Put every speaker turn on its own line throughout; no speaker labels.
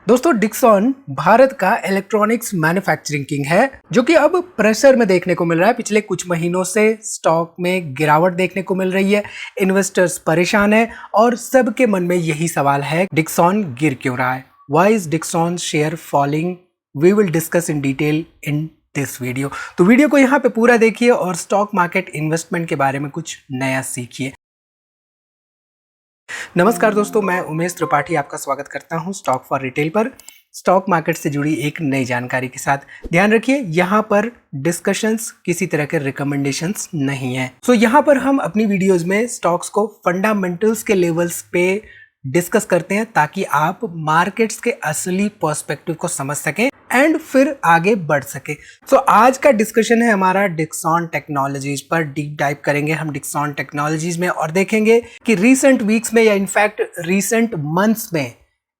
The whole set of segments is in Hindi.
दोस्तों डिक्सॉन भारत का इलेक्ट्रॉनिक्स मैन्युफैक्चरिंग किंग है, जो कि अब प्रेशर में देखने को मिल रहा है। पिछले कुछ महीनों से स्टॉक में गिरावट देखने को मिल रही है, इन्वेस्टर्स परेशान है और सबके मन में यही सवाल है, डिक्सॉन गिर क्यों रहा है? Why is Dixon share falling? We will discuss in detail in this video. तो वीडियो को यहाँ पे पूरा देखिए और स्टॉक मार्केट इन्वेस्टमेंट के बारे में कुछ नया सीखिए। नमस्कार दोस्तों, मैं उमेश त्रिपाठी आपका स्वागत करता हूं स्टॉक फॉर रिटेल पर, स्टॉक मार्केट से जुड़ी एक नई जानकारी के साथ। ध्यान रखिए, यहां पर डिस्कशंस किसी तरह के रिकमेंडेशंस नहीं है। सो यहां पर हम अपनी वीडियोस में स्टॉक्स को फंडामेंटल्स के लेवल्स पे डिस्कस करते हैं ताकि आप मार्केट्स के असली पर्सपेक्टिव को समझ सकें एंड फिर आगे बढ़ सके। सो आज का डिस्कशन है हमारा डिक्सॉन टेक्नोलॉजीज पर। डीप डाइव करेंगे हम डिक्सॉन टेक्नोलॉजीज में और देखेंगे कि रीसेंट वीक्स में या इनफैक्ट रीसेंट मंथ्स में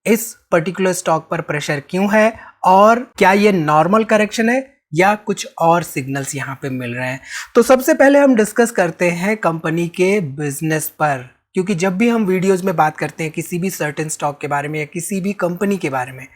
इस पर्टिकुलर स्टॉक पर प्रेशर क्यों है और क्या ये नॉर्मल करेक्शन है या कुछ और सिग्नल्स यहाँ पे मिल रहे हैं। तो सबसे पहले हम डिस्कस करते हैं कंपनी के बिजनेस पर, क्योंकि जब भी हम वीडियोज में बात करते हैं किसी भी सर्टेन स्टॉक के बारे में या किसी भी कंपनी के बारे में,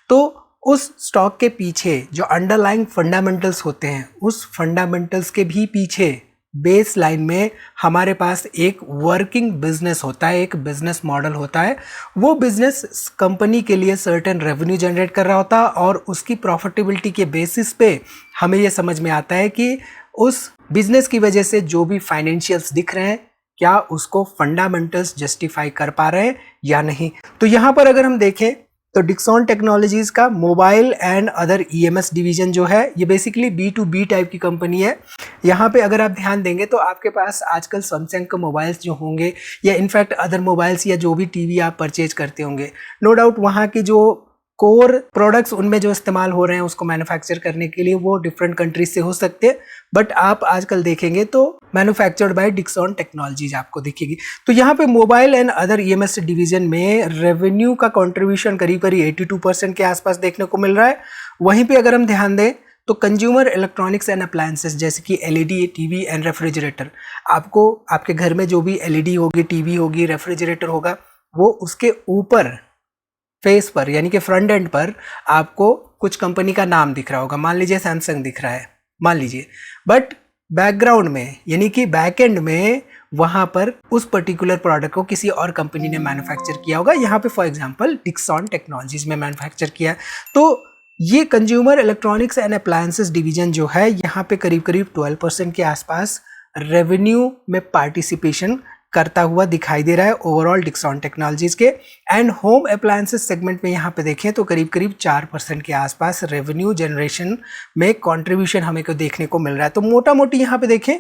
तो उस स्टॉक के पीछे जो अंडरलाइंग फंडामेंटल्स होते हैं, उस फंडामेंटल्स के भी पीछे बेस लाइन में हमारे पास एक वर्किंग बिजनेस होता है, एक बिजनेस मॉडल होता है। वो बिजनेस कंपनी के लिए सर्टेन रेवेन्यू जनरेट कर रहा होता है और उसकी प्रॉफिटेबिलिटी के बेसिस पे हमें ये समझ में आता है कि उस बिजनेस की वजह से जो भी फाइनेंशियल्स दिख रहे हैं, क्या उसको फंडामेंटल्स जस्टिफाई कर पा रहे हैं या नहीं। तो यहाँ पर अगर हम देखें तो डिक्सॉन टेक्नोलॉजीज का mobile and other EMS division जो है, ये बेसिकली B2B टाइप की कंपनी है। यहाँ पे अगर आप ध्यान देंगे तो आपके पास आजकल सैमसंग के मोबाइल्स जो होंगे या इनफैक्ट अदर मोबाइल्स या जो भी टीवी आप परचेज करते होंगे, नो डाउट वहाँ की जो कोर प्रोडक्ट्स उनमें जो इस्तेमाल हो रहे हैं उसको मैन्युफैक्चर करने के लिए वो डिफरेंट कंट्रीज से हो सकते हैं, बट आप आजकल देखेंगे तो मैन्युफैक्चर्ड बाय डिक्सॉन टेक्नोलॉजीज आपको दिखेगी। तो यहाँ पे mobile and other EMS division में रेवेन्यू का कंट्रीब्यूशन करीब करीब 82% के आसपास देखने को मिल रहा है। वहीं पे अगर हम ध्यान दें तो कंज्यूमर इलेक्ट्रॉनिक्स एंड अप्लायंसेस जैसे कि एलईडी टीवी एंड रेफ्रिजरेटर, आपको आपके घर में जो भी एलईडी होगी, टीवी होगी, रेफ्रिजरेटर होगा, वो उसके ऊपर फेस पर यानी कि फ्रंट एंड पर आपको कुछ कंपनी का नाम दिख रहा होगा। मान लीजिए सैमसंग दिख रहा है, मान लीजिए, बट बैकग्राउंड में यानी कि बैक एंड में वहां पर उस पर्टिकुलर प्रोडक्ट को किसी और कंपनी ने मैन्युफैक्चर किया होगा। यहाँ पे फॉर एग्जांपल डिक्सॉन टेक्नोलॉजीज में मैन्युफैक्चर किया है। तो ये consumer electronics and appliances division जो है, यहाँ पे करीब करीब 12% के आसपास रेवेन्यू में पार्टिसिपेशन करता हुआ दिखाई दे रहा है ओवरऑल डिक्सॉन टेक्नोलॉजीज के। एंड होम अप्लायंसेस सेगमेंट में यहाँ पे देखें तो करीब करीब 4% के आसपास रेवेन्यू जनरेशन में कंट्रीब्यूशन हमें को देखने को मिल रहा है। तो मोटा मोटी यहाँ पे देखें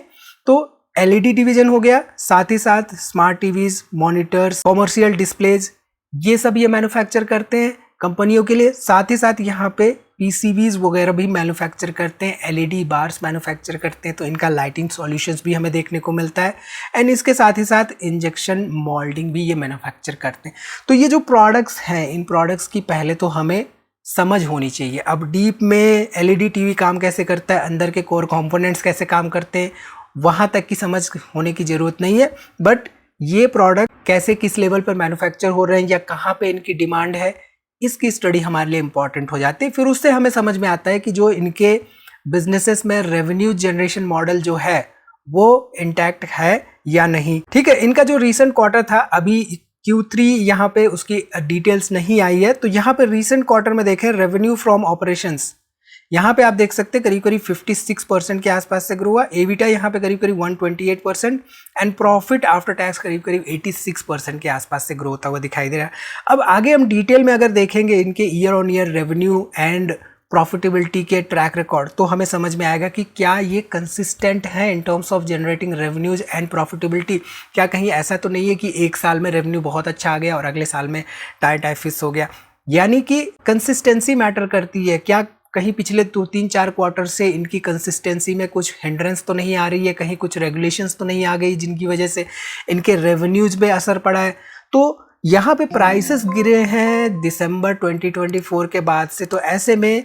तो एलईडी डिवीजन हो गया, साथ ही साथ smart TVs, monitors, commercial displays, ये सब ये मैन्युफैक्चर करते हैं कंपनियों के लिए। साथ ही साथ यहाँ पे पीसीबीज वगैरह भी मैन्युफैक्चर करते हैं, एलईडी बार्स मैन्युफैक्चर करते हैं, तो इनका लाइटिंग सॉल्यूशंस भी हमें देखने को मिलता है। एंड इसके साथ ही साथ इंजेक्शन मोल्डिंग भी ये मैन्युफैक्चर करते हैं। तो ये जो प्रोडक्ट्स हैं, इन प्रोडक्ट्स की पहले तो हमें समझ होनी चाहिए। अब डीप में एलईडी टीवी काम कैसे करता है, अंदर के कोर कंपोनेंट्स कैसे काम करते हैं, वहाँ तक की समझ होने की ज़रूरत नहीं है, बट ये प्रोडक्ट कैसे किस लेवल पर मैन्युफैक्चर हो रहे हैं या कहाँ पे इनकी डिमांड है, इसकी स्टडी हमारे लिए इंपॉर्टेंट हो जाती है। फिर उससे हमें समझ में आता है कि जो इनके बिजनेसेस में रेवेन्यू जनरेशन मॉडल जो है वो इंटैक्ट है या नहीं। ठीक है, इनका जो रीसेंट क्वार्टर था, अभी Q3 यहाँ पे उसकी डिटेल्स नहीं आई है, तो यहाँ पे रीसेंट क्वार्टर में देखें रेवेन्यू फ्रॉम ऑपरेशंस, यहाँ पे आप देख सकते हैं करीब करीब 56% के आसपास से ग्रो हुआ। एबिटा यहाँ पे करीब करीब 128% एंड प्रॉफिट आफ्टर टैक्स करीब करीब 86% के आसपास से ग्रो होता हुआ दिखाई दे रहा है। अब आगे हम डिटेल में अगर देखेंगे इनके year on year revenue and profitability के ट्रैक रिकॉर्ड, तो हमें समझ में आएगा कि क्या ये कंसिस्टेंट है in terms of generating revenues and profitability. क्या कहीं ऐसा तो नहीं है कि एक साल में रेवेन्यू बहुत अच्छा आ गया और अगले साल में टाई फिस हो गया। यानी कि कंसिस्टेंसी मैटर करती है। क्या कहीं पिछले 2-3-4 क्वार्टर से इनकी कंसिस्टेंसी में कुछ हिंड्रेंस तो नहीं आ रही है, कहीं कुछ रेगुलेशंस तो नहीं आ गई जिनकी वजह से इनके रेवेन्यूज पे असर पड़ा है। तो यहाँ पे प्राइसेस गिरे हैं दिसंबर 2024 के बाद से, तो ऐसे में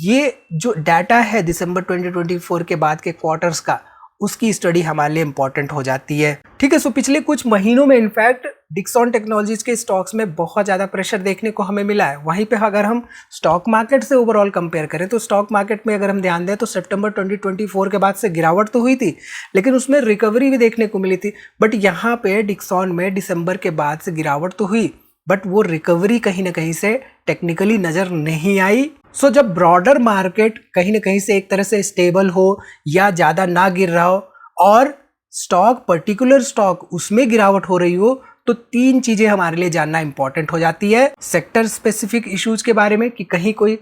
ये जो डाटा है दिसंबर 2024 के बाद के क्वार्टर्स का, उसकी स्टडी हमारे लिए इंपॉर्टेंट हो जाती है। ठीक है, सो पिछले कुछ महीनों में इनफैक्ट डिक्सॉन टेक्नोलॉजीज के स्टॉक्स में बहुत ज़्यादा प्रेशर देखने को हमें मिला है। वहीं पे अगर हम स्टॉक मार्केट से ओवरऑल कंपेयर करें तो स्टॉक मार्केट में अगर हम ध्यान दें तो सितंबर 2024 के बाद से गिरावट तो हुई थी, लेकिन उसमें रिकवरी भी देखने को मिली थी। बट यहाँ पे डिक्सॉन में दिसंबर के बाद से गिरावट तो हुई, बट वो रिकवरी कहीं ना कहीं से टेक्निकली नज़र नहीं आई। सो जब ब्रॉडर मार्केट कहीं ना कहीं से एक तरह से स्टेबल हो या ज़्यादा ना गिर रहा हो और स्टॉक पर्टिकुलर स्टॉक उसमें गिरावट हो रही हो, तो तीन चीजें हमारे लिए जानना इंपॉर्टेंट हो जाती है। सेक्टर स्पेसिफिक इश्यूज के बारे में कि कहीं कोई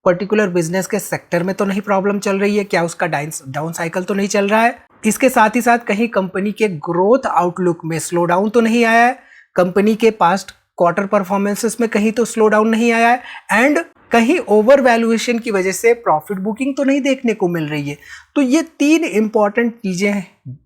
पर्टिकुलर बिजनेस के सेक्टर में तो नहीं प्रॉब्लम चल रही है, क्या उसका डाउन साइकिल तो नहीं चल रहा है। इसके साथ ही साथ कहीं कंपनी के ग्रोथ आउटलुक में स्लो डाउन तो नहीं आया है, कंपनी के पास्ट क्वार्टर परफॉर्मेंसेस में कहीं तो स्लो डाउन नहीं आया है, एंड कहीं ओवर वैल्यूएशन की वजह से प्रॉफिट बुकिंग तो नहीं देखने को मिल रही है। तो ये तीन इंपॉर्टेंट चीजें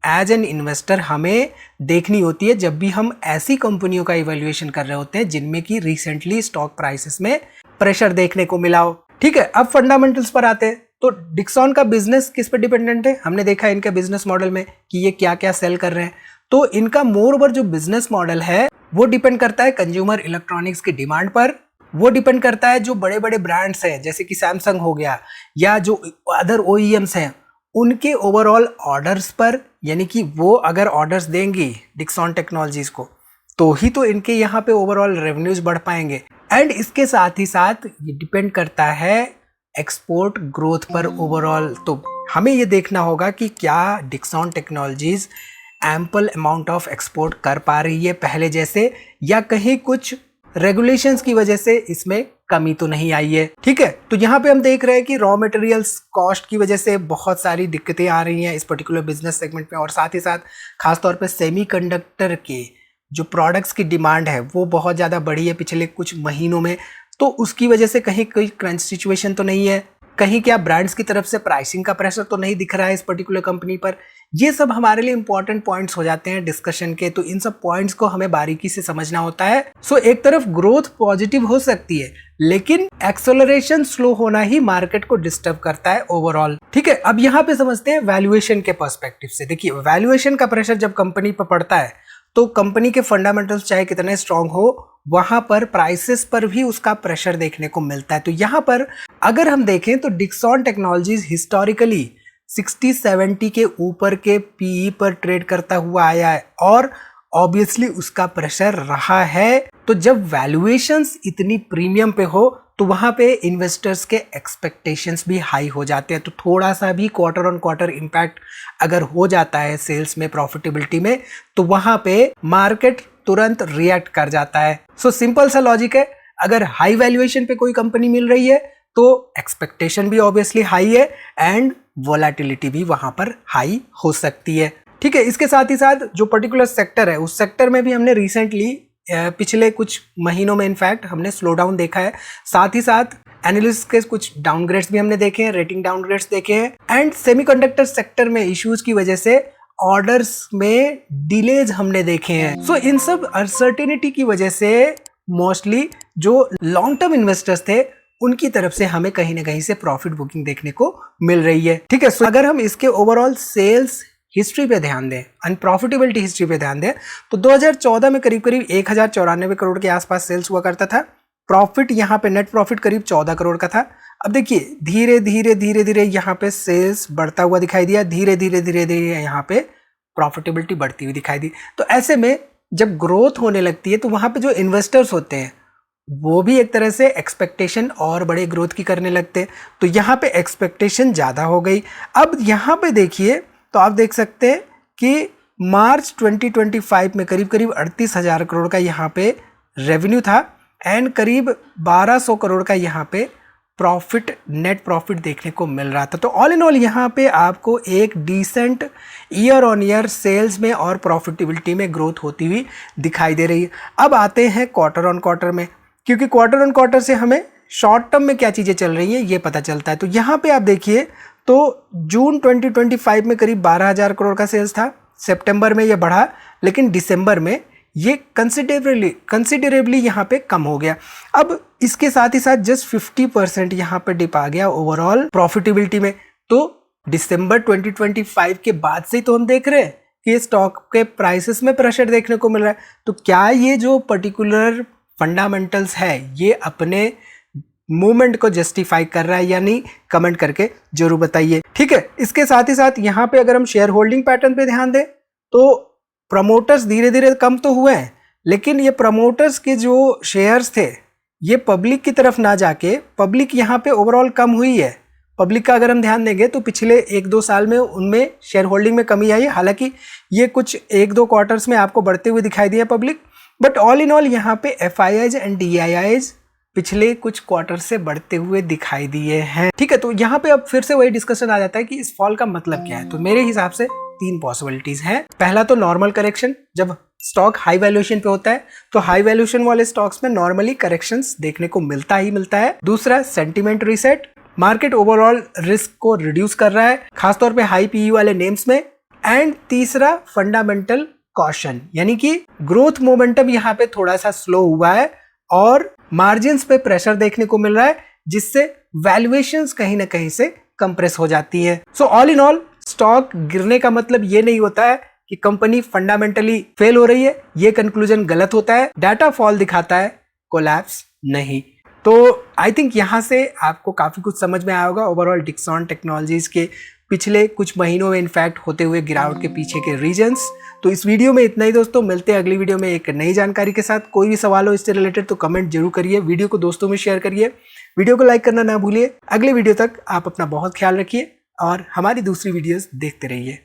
एज एन इन्वेस्टर हमें देखनी होती है जब भी हम ऐसी कंपनियों का इवैल्यूएशन कर रहे होते हैं जिनमें की रिसेंटली स्टॉक प्राइसेस में प्रेशर देखने को मिला हो। ठीक है, अब फंडामेंटल्स पर आते हैं। तो डिक्सॉन का बिजनेस किस पर डिपेंडेंट है? हमने देखा इनके बिजनेस मॉडल में कि ये क्या क्या सेल कर रहे हैं। तो इनका मोर ओवर जो बिजनेस मॉडल है वो डिपेंड करता है कंज्यूमर इलेक्ट्रॉनिक्स की डिमांड पर। वो डिपेंड करता है जो बड़े बड़े ब्रांड्स हैं जैसे कि सैमसंग हो गया या जो अदर OEMs हैं उनके ओवरऑल ऑर्डर्स पर, यानी कि वो अगर ऑर्डर्स देंगी डिक्सॉन टेक्नोलॉजीज को तो ही तो इनके यहाँ पे ओवरऑल रेवेन्यूज बढ़ पाएंगे। एंड इसके साथ ही साथ ये डिपेंड करता है एक्सपोर्ट ग्रोथ पर ओवरऑल। तो हमें ये देखना होगा कि क्या Dixon technologies ample amount of export कर पा रही है पहले जैसे, या कहीं कुछ रेगुलेशंस की वजह से इसमें कमी तो नहीं आई है। ठीक है, तो यहाँ पे हम देख रहे हैं कि रॉ मटेरियल्स कॉस्ट की वजह से बहुत सारी दिक्कतें आ रही हैं इस पर्टिकुलर बिजनेस सेगमेंट में, और साथ ही साथ खासतौर पे सेमीकंडक्टर के जो प्रोडक्ट्स की डिमांड है वो बहुत ज़्यादा बढ़ी है पिछले कुछ महीनों में। तो उसकी वजह से कहीं कोई क्रंच सिचुएशन तो नहीं है, कहीं क्या ब्रांड्स की तरफ से प्राइसिंग का प्रेशर तो नहीं दिख रहा है इस पर्टिकुलर कंपनी पर। ये सब हमारे लिए इंपॉर्टेंट पॉइंट्स हो जाते हैं डिस्कशन के, तो इन सब पॉइंट्स को हमें बारीकी से समझना होता है। सो एक तरफ ग्रोथ पॉजिटिव हो सकती है लेकिन एक्सेलरेशन स्लो होना ही मार्केट को डिस्टर्ब करता है ओवरऑल। ठीक है, अब यहाँ पे समझते हैं वैल्यूएशन के पर्सपेक्टिव से। देखिए, वैल्यूएशन का प्रेशर जब कंपनी पर पड़ता है तो कंपनी के फंडामेंटल्स चाहे कितने स्ट्रांग हो वहां पर प्राइसेस पर भी उसका प्रेशर देखने को मिलता है। तो यहाँ पर अगर हम देखें तो डिक्सॉन टेक्नोलॉजीज हिस्टोरिकली 60-70 के ऊपर के PE पर ट्रेड करता हुआ आया है और ऑब्वियसली उसका प्रेशर रहा है। तो जब वैल्यूएशंस इतनी प्रीमियम पे हो तो वहां पे इन्वेस्टर्स के एक्सपेक्टेशंस भी हाई हो जाते हैं। तो थोड़ा सा भी क्वार्टर ऑन क्वार्टर इम्पैक्ट अगर हो जाता है सेल्स में, प्रॉफिटेबिलिटी में, तो वहां पे मार्केट तुरंत रिएक्ट कर जाता है। सो सिंपल सा लॉजिक है, अगर हाई वैल्यूएशन पे कोई कंपनी मिल रही है तो एक्सपेक्टेशन भी ऑब्वियसली हाई है एंड वोलेटिलिटी भी वहां पर हाई हो सकती है। ठीक है, इसके साथ ही साथ जो पर्टिकुलर सेक्टर है उस सेक्टर में भी हमने रिसेंटली पिछले कुछ महीनों में इनफैक्ट हमने स्लो डाउन देखा है। साथ ही साथ एनालिस्ट के कुछ डाउनग्रेड्स भी हमने देखे हैं, रेटिंग डाउनग्रेड्स देखे हैं, एंड सेमीकंडक्टर सेक्टर में इश्यूज की वजह से ऑर्डर्स में डिलेज हमने देखे हैं। सो इन सब अनसर्टेनिटी की वजह से मोस्टली जो लॉन्ग टर्म इन्वेस्टर्स थे उनकी तरफ से हमें कहीं ना कहीं से प्रॉफिट बुकिंग देखने को मिल रही है। ठीक है, सो अगर हम इसके ओवरऑल सेल्स हिस्ट्री पे ध्यान दें, अनप्रॉफिटेबिलिटी हिस्ट्री पे ध्यान दें, तो 2014 में करीब करीब 1094 करोड़ के आसपास सेल्स हुआ करता था। प्रॉफिट यहाँ पे नेट प्रॉफिट करीब 14 करोड़ का था। अब देखिए धीरे धीरे यहाँ पे सेल्स बढ़ता हुआ दिखाई दिया, धीरे धीरे यहाँ पे प्रॉफिटेबिलिटी बढ़ती हुई दिखाई दी। तो ऐसे में जब ग्रोथ होने लगती है तो वहाँ पे जो इन्वेस्टर्स होते हैं वो भी एक तरह से एक्सपेक्टेशन और बड़े ग्रोथ की करने लगते हैं। तो यहाँ पे एक्सपेक्टेशन ज़्यादा हो गई। अब यहाँ पे देखिए तो आप देख सकते हैं कि मार्च 2025 में करीब करीब 38,000 करोड़ का यहाँ पे रेवेन्यू था एंड करीब 1200 करोड़ का यहाँ पे प्रॉफिट, नेट प्रॉफिट देखने को मिल रहा था। तो ऑल इन ऑल यहाँ पे आपको एक decent year on year sales में और प्रॉफिटेबिलिटी में ग्रोथ होती हुई दिखाई दे रही है। अब आते हैं क्वार्टर ऑन क्वार्टर में, क्योंकि क्वार्टर ऑन क्वार्टर से हमें शॉर्ट टर्म में क्या चीज़ें चल रही हैं ये पता चलता है। तो यहाँ पे आप देखिए तो जून 2025 में करीब 12,000 करोड़ का सेल्स था, सितंबर में ये बढ़ा, लेकिन दिसंबर में ये कंसिडरेबली यहाँ पे कम हो गया। अब इसके साथ ही साथ जस्ट 50% यहाँ पे डिप आ गया ओवरऑल प्रॉफिटेबिलिटी में। तो दिसंबर 2025 के बाद से ही तो हम देख रहे हैं कि स्टॉक के प्राइसेस में प्रेशर देखने को मिल रहा है। तो क्या ये जो पर्टिकुलर फंडामेंटल्स है ये अपने मूवमेंट को जस्टिफाई कर रहा है या नहीं, कमेंट करके जरूर बताइए। ठीक है, इसके साथ ही साथ यहाँ पे अगर हम शेयर होल्डिंग पैटर्न पे ध्यान दें तो प्रमोटर्स धीरे धीरे कम तो हुए हैं, लेकिन ये प्रमोटर्स के जो शेयर्स थे ये पब्लिक की तरफ ना जाके पब्लिक यहाँ पे ओवरऑल कम हुई है। पब्लिक का अगर हम ध्यान देंगे तो पिछले 1-2 साल में उनमें शेयर होल्डिंग में कमी आई है, हालांकि ये कुछ 1-2 क्वार्टर्स में आपको बढ़ते हुए दिखाई दिया public, but all in all यहाँ पे FIIs एंड DIIs पिछले कुछ क्वार्टर से बढ़ते हुए दिखाई दिए हैं। ठीक है, तो यहाँ पे अब फिर से वही डिस्कशन आ जाता है कि इस फॉल का मतलब क्या है। तो मेरे हिसाब से 3 पॉसिबिलिटीज हैं। पहला तो नॉर्मल करेक्शन, जब स्टॉक हाई वैल्यूएशन पे होता है तो हाई वैल्यूएशन वाले स्टॉक्स में नॉर्मली करेक्शंस देखने को मिलता है। दूसरा sentiment reset, market overall risk को रिड्यूस कर रहा है खासतौर पे हाई PE वाले नेम्स में। एंड तीसरा फंडामेंटल कॉशन, यानी कि ग्रोथ मोमेंटम यहाँ पे थोड़ा सा स्लो हुआ है और मार्जिन्स पे प्रेशर देखने को मिल रहा है, जिससे वैल्यूएशंस कहीं ना कहीं से कंप्रेस हो जाती है। So all in all stock गिरने का मतलब ये नहीं होता है कि कंपनी फंडामेंटली फेल हो रही है, ये कंक्लूजन गलत होता है। डाटा फॉल दिखाता है, कोलैप्स नहीं। तो आई थिंक यहाँ से आपको काफी कुछ समझ में आया होगा ओवरऑल डिक्सॉन टेक्नोलॉजीज के पिछले कुछ महीनों में इनफैक्ट होते हुए गिरावट के पीछे के रीजंस। तो इस वीडियो में इतना ही दोस्तों, मिलते हैं अगली वीडियो में एक नई जानकारी के साथ। कोई भी सवाल हो इससे रिलेटेड तो कमेंट जरूर करिए, वीडियो को दोस्तों में शेयर करिए, वीडियो को लाइक करना ना भूलिए। अगले वीडियो तक आप अपना बहुत ख्याल रखिए और हमारी दूसरी वीडियोस देखते रहिए।